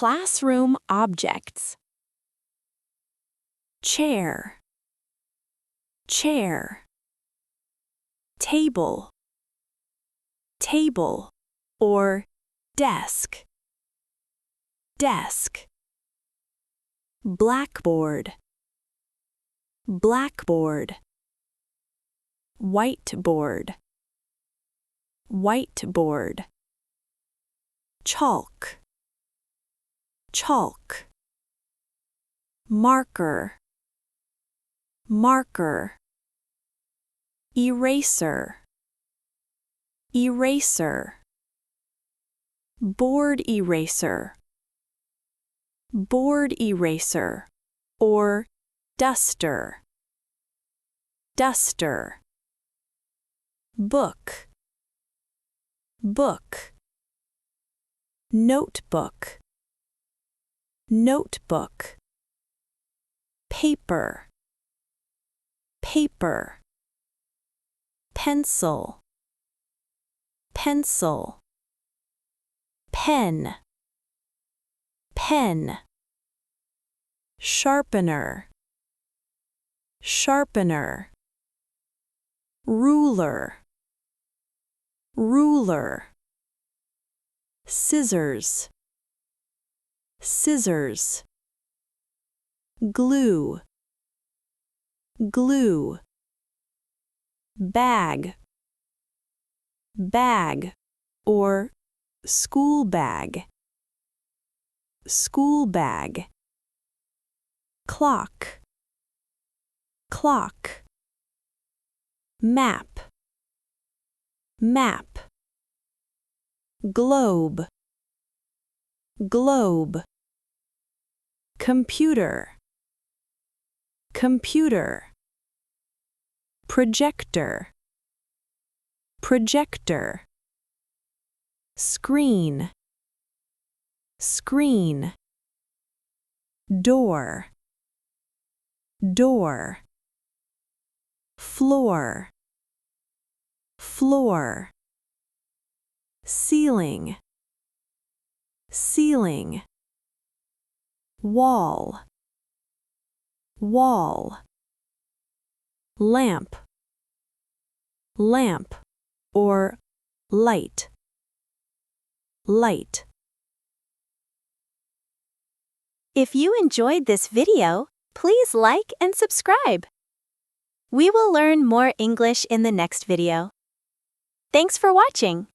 Classroom objects. Chair, chair. Table, table, or desk, desk. Blackboard, blackboard. Whiteboard, whiteboard. Chalk, chalk. Marker, marker. Eraser, eraser. Board eraser, board eraser, or duster, duster. Book, book. Notebook, notebook. Paper, paper. Pencil, pencil. Pen, pen. Sharpener, sharpener. Ruler, ruler. Scissors, scissors. Glue, glue. Bag, bag, or school bag, school bag. Clock, clock. Map, map. Globe, globe. Computer, computer. Projector, projector. Screen, screen. Door, door. Floor, floor. Ceiling, ceiling. Wall, wall. Lamp, lamp, or light, light. If you enjoyed this video, please like and subscribe. We will learn more English in the next video. Thanks for watching.